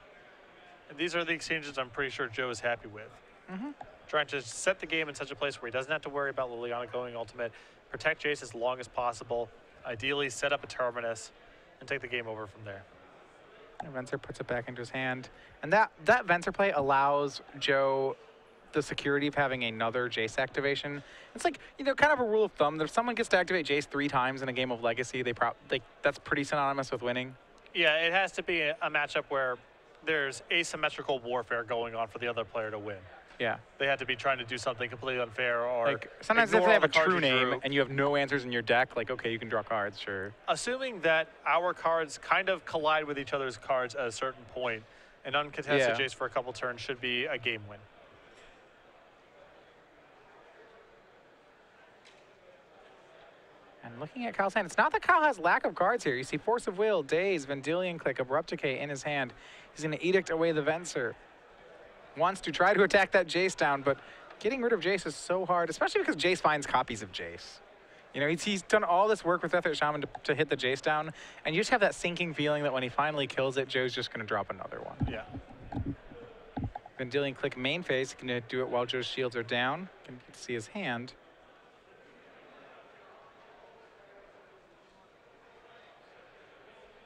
these are the exchanges I'm pretty sure Joe is happy with. Trying to set the game in such a place where he doesn't have to worry about Liliana going ultimate, protect Jace as long as possible, ideally set up a Terminus, and take the game over from there. And Venser puts it back into his hand. And that Venser play allows Joe the security of having another Jace activation. It's like, you know, kind of a rule of thumb that if someone gets to activate Jace 3 times in a game of Legacy, that's pretty synonymous with winning. Yeah, it has to be a matchup where there's asymmetrical warfare going on for the other player to win. Yeah. They had to be trying to do something completely unfair or like sometimes if they have a true name and you have no answers in your deck, like, okay, you can draw cards, sure. Assuming that our cards kind of collide with each other's cards at a certain point, an uncontested Jace for a couple turns should be a game win. And looking at Kyle's hand, it's not that Kyle has lack of cards here. You see Force of Will, Daze, Vendilion Click, Abrupt Decay in his hand. He's going to Edict away the Venser. Wants to try to attack that Jace down, but getting rid of Jace is so hard, especially because Jace finds copies of Jace. You know, he's done all this work with Deathrite Shaman to hit the Jace down, and you just have that sinking feeling that when he finally kills it, Joe's just going to drop another one. Yeah. Vendilion Click main phase, going to do it while Joe's shields are down. Can see his hand.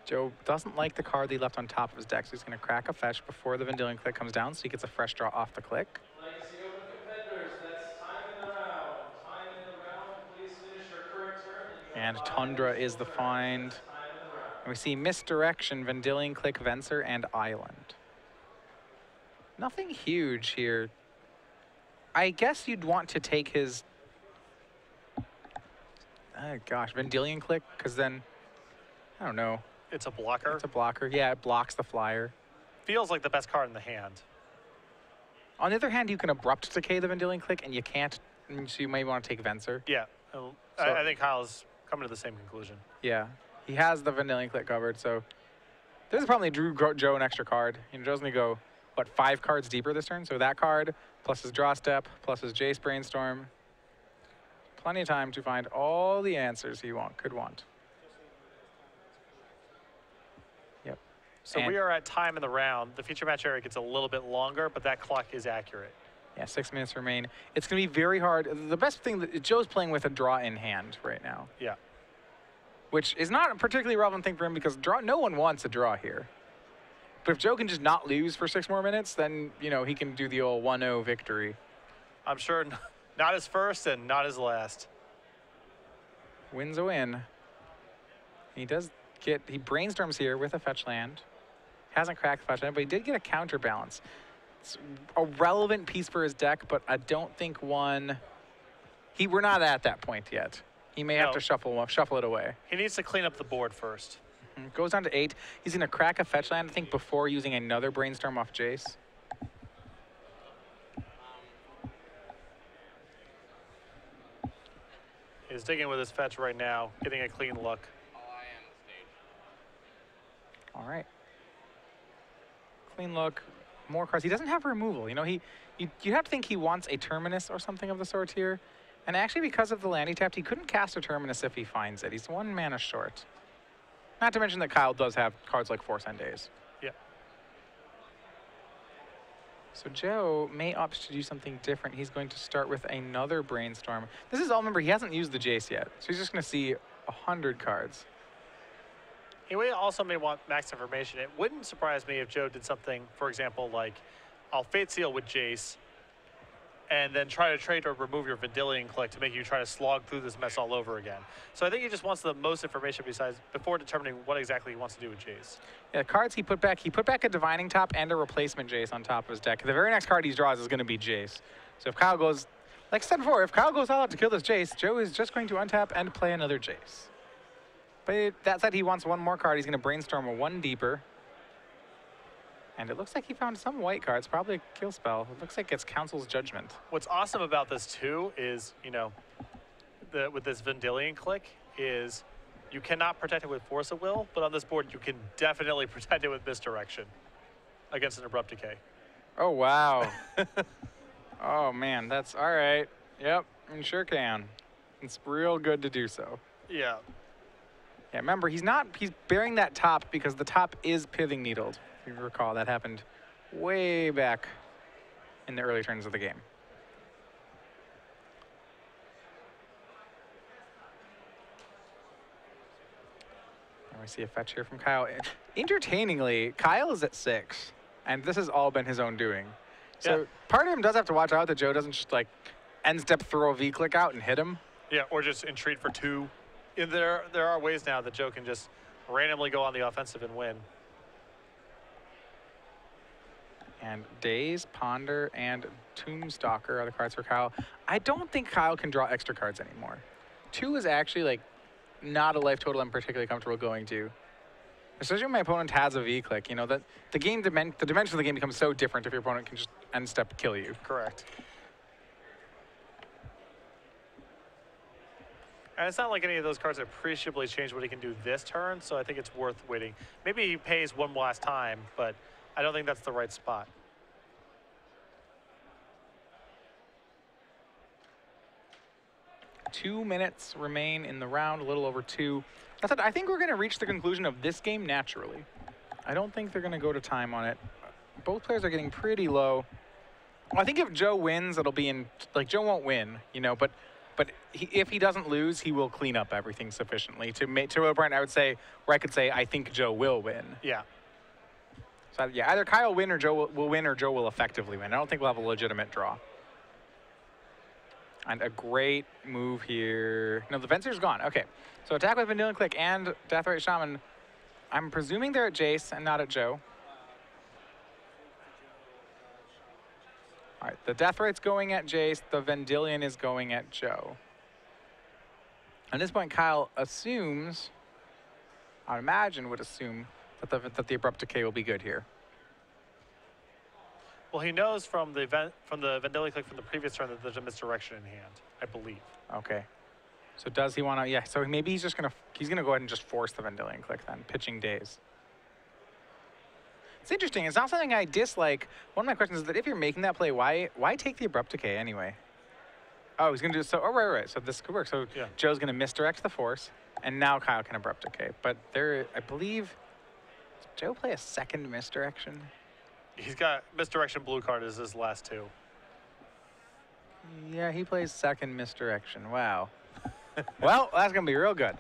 Joe doesn't like the card that he left on top of his deck, so he's going to crack a fetch before the Vendilion Click comes down, so he gets a fresh draw off the click. And Tundra is the find. And we see Misdirection, Vendilion Click, Venser, and Island. Nothing huge here. I guess you'd want to take his... Oh gosh, Vendilion Click, because then, I don't know. It's a blocker. It's a blocker. Yeah, it blocks the flyer. Feels like the best card in the hand. On the other hand, you can Abrupt Decay the Vendilion Click, and you can't, so you may want to take Venser. Yeah, I think Kyle's coming to the same conclusion. Yeah, he has the Vendilion Click covered, so there's probably drew Joe an extra card. You know, Joe's going to go, what, 5 cards deeper this turn? So that card, plus his draw step, plus his Jace Brainstorm. Plenty of time to find all the answers he could want. Yep. So and we are at time in the round. The feature match area gets a little bit longer, but that clock is accurate. Yeah, 6 minutes remain. It's going to be very hard. The best thing that Joe's playing with a draw in hand right now. Yeah. Which is not a particularly relevant thing for him because no one wants a draw here. But if Joe can just not lose for 6 more minutes, then, you know, he can do the old 1-0 victory. I'm sure not his first and not his last. Wins a win. He brainstorms here with a fetch land. Hasn't cracked fetch land, but he did get a counterbalance. It's a relevant piece for his deck, but I don't think we're not at that point yet. He may have to shuffle it away. He needs to clean up the board first. Goes down to 8. He's going to crack a fetch land, I think, before using another brainstorm off Jace. He's digging with his fetch right now, getting a clean look. All right. Clean look. More cards. He doesn't have removal. You know, you have to think he wants a Terminus or something of the sort here. And actually, because of the land he tapped, he couldn't cast a Terminus if he finds it. He's 1 mana short. Not to mention that Kyle does have cards like Force End Days. Yeah. So Joe may opt to do something different. He's going to start with another Brainstorm. This is all, remember, he hasn't used the Jace yet. So he's just going to see 100 cards. He also may want max information. It wouldn't surprise me if Joe did something, for example, like I'll Fate Seal with Jace, and then try to trade or remove your Vendilion Click to make you try to slog through this mess all over again. So I think he just wants the most information before determining what exactly he wants to do with Jace. Yeah, the cards he put back a Divining Top and a replacement Jace on top of his deck. The very next card he draws is going to be Jace. So if Kyle goes, like I said before, if Kyle goes all out to kill this Jace, Joe is just going to untap and play another Jace. But that said, he wants 1 more card. He's going to brainstorm a 1 deeper. And it looks like he found some white cards, probably a kill spell. It looks like it's Council's Judgment. What's awesome about this too is, you know, with this Vendilion Click is you cannot protect it with Force of Will, but on this board you can definitely protect it with Misdirection against an Abrupt Decay. Oh, wow. Oh, man, that's all right. Yep, you sure can. It's real good to do so. Yeah. Yeah, remember, he's bearing that top because the top is Pithing Needled. If you recall, that happened way back in the early turns of the game. And we see a fetch here from Kyle. Entertainingly, Kyle is at 6, and this has all been his own doing. So part of him does have to watch out that Joe doesn't just like end step throw a V-click out and hit him. Yeah, or just entreat for 2. There are ways now that Joe can just randomly go on the offensive and win. And Daze, Ponder, and Tombstalker are the cards for Kyle. I don't think Kyle can draw extra cards anymore. 2 is actually like not a life total I'm particularly comfortable going to. Especially when my opponent has a V-click. You know, that the dimension of the game becomes so different if your opponent can just end step kill you. Correct. And it's not like any of those cards appreciably change what he can do this turn, so I think it's worth waiting. Maybe he pays 1 last time, but I don't think that's the right spot. Two minutes remain in the round, a little over 2. I think we're going to reach the conclusion of this game naturally. I don't think they're going to go to time on it. Both players are getting pretty low. I think if Joe wins, it'll be in, like, Joe won't win, you know, but if he doesn't lose, he will clean up everything sufficiently to a point I would say, where I could say, I think Joe will win. Yeah. So yeah, either Kyle will win or Joe will effectively win. I don't think we'll have a legitimate draw. And a great move here. No, the Venser's gone. Okay. So attack with Vendilion Click and Deathrite Shaman. I'm presuming they're at Jace and not at Joe. All right, the Deathrite's going at Jace. The Vendilion is going at Joe. At this point, Kyle assumes, I imagine would assume, that the Abrupt Decay will be good here. Well, he knows from the Vendilion Click from the previous turn that there's a misdirection in hand, I believe. Okay. So does he want to? Yeah. So maybe he's gonna go ahead and just force the Vendilion Click then, pitching Daze. It's interesting. It's not something I dislike. One of my questions is that if you're making that play, why take the Abrupt Decay anyway? Oh, he's gonna do so. Oh, right. So this could work. So yeah. Joe's gonna misdirect the force, and now Kyle can Abrupt Decay. But there, I believe, does Joe play a second misdirection? He's got misdirection blue card as his last two. Yeah, he plays second misdirection. Wow. Well, that's going to be real good.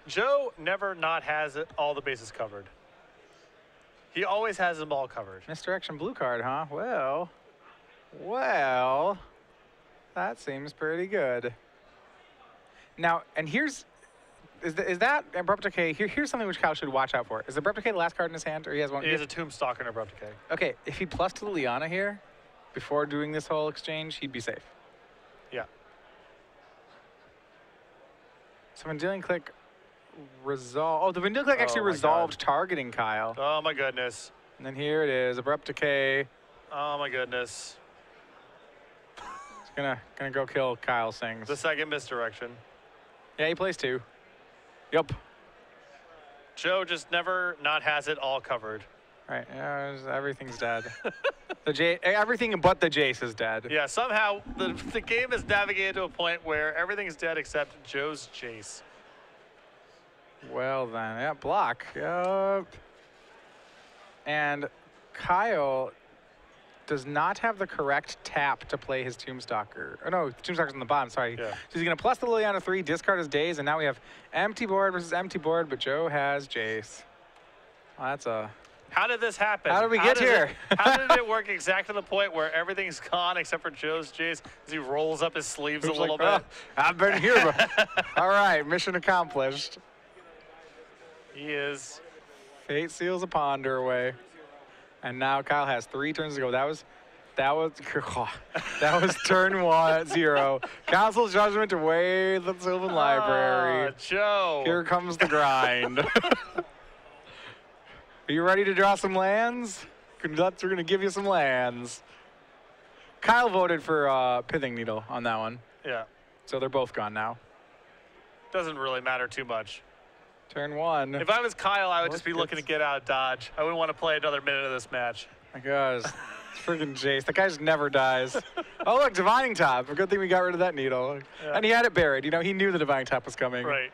Joe never not has all the bases covered. He always has them all covered. Misdirection blue card, huh? Well, that seems pretty good. Now, and is that Abrupt Decay? Here's something which Kyle should watch out for. Is Abrupt Decay the last card in his hand, or he has one? He has a Tombstalker and Abrupt Decay. Okay, if he plus to Liliana here, before doing this whole exchange, he'd be safe. Yeah. So Vendilion Click resolve. Oh, the Vendilion Click actually resolved targeting Kyle. Oh my goodness. And then here it is, Abrupt Decay. Oh my goodness. It's gonna go kill Kyle Sings. The second misdirection. Yeah, he plays two. Yep. Joe just never not has it all covered. Right. Yeah, everything's dead. Everything but the Jace is dead. Yeah. Somehow the game has navigated to a point where everything's dead except Joe's Jace. Well then, yeah, block. Yep. And Kyle does not have the correct tap to play his Tombstalker. Oh no, Tombstalker's on the bottom, sorry. Yeah. So he's gonna plus the Liliana 3, discard his Daze, and now we have empty board versus empty board, but Joe has Jace. Well, that's a... How did this happen? How did we get here? How did it work exactly to the point where everything's gone except for Joe's Jace as he rolls up his sleeves a little bit? Oh, I've been here. All right, mission accomplished. He is. Fate seals a ponder away. And now Kyle has 3 turns to go. That was turn 0. Council's Judgment away the Sylvan Library. Joe. Here comes the grind. Are you ready to draw some lands? We're going to give you some lands. Kyle voted for Pithing Needle on that one. Yeah. So they're both gone now. Doesn't really matter too much. Turn 1. If I was Kyle, I would just be looking to get out of Dodge. I wouldn't want to play another minute of this match. My gosh. It's freaking Jace. That guy just never dies. Oh, look, Divining Top. A good thing we got rid of that needle. Yeah. And he had it buried. You know, he knew the Divining Top was coming. Right.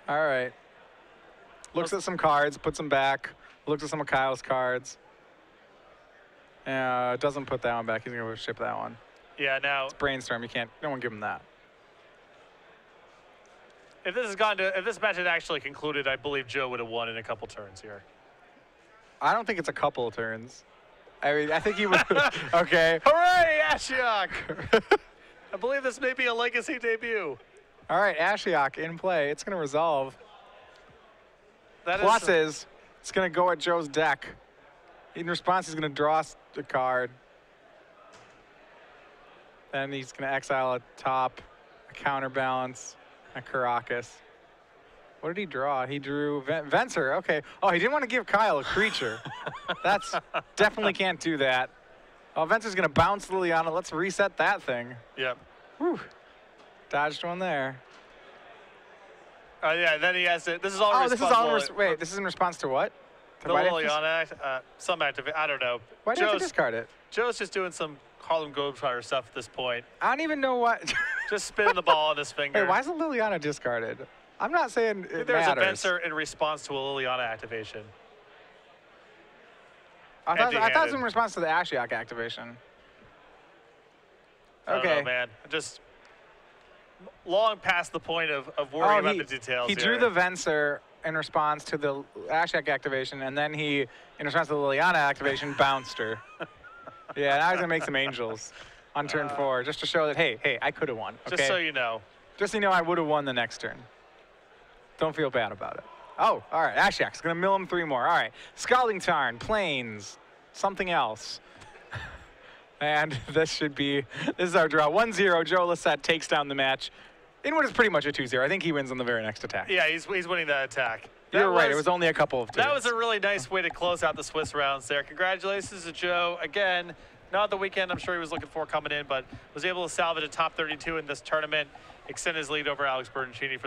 All right. Looks at some cards, puts them back. Looks at some of Kyle's cards. Doesn't put that one back. He's going to ship that one. Yeah, now. It's Brainstorm. You can't, no one give him that. If this match had actually concluded, I believe Joe would have won in a couple turns here. I don't think it's a couple of turns. I mean, I think he would. Okay. Hooray, Ashiok! I believe this may be a legacy debut. All right, Ashiok in play. It's going to resolve. That Pluses. It's going to go at Joe's deck. In response, he's going to draw a card. Then he's going to exile a top, a counterbalance, a Caracas. What did he draw? He drew Venser. Okay. Oh, he didn't want to give Kyle a creature. That's definitely can't do that. Oh, Venser's going to bounce Liliana. Let's reset that thing. Yep. Whew. Dodged one there. Oh, yeah, then he has it. This is all wait, this is in response to what? The Liliana, some activate. I don't know. Why did you discard it? Joe's just doing some Harlem Globetrotter stuff at this point. I don't even know what. Just spinning the ball on his finger. Hey, why is the Liliana discarded? I'm not saying it There's matters. a Venser in response to a Liliana activation. I thought it was in response to the Ashiok activation. Okay. I don't know, man. Just long past the point of worrying about the details. He drew the Venser in response to the Ashiok activation, and then he, in response to the Liliana activation, bounced her. Yeah, now he's going to make some angels on turn 4, just to show that, hey, I could have won. Okay? Just so you know. Just so you know, I would have won the next turn. Don't feel bad about it. Oh, all right. Ashak's going to mill him 3 more. All right. Scalding Tarn, Plains, something else. And this is our draw. 1-0. Joe Lossett takes down the match in what is pretty much a 2-0. I think he wins on the very next attack. Yeah, he's winning that attack. You're right. It was only a couple of turns. That was a really nice way to close out the Swiss rounds there. Congratulations to Joe. Again, not the weekend I'm sure he was looking for coming in, but was able to salvage a top 32 in this tournament, extend his lead over Alex Bertoncini for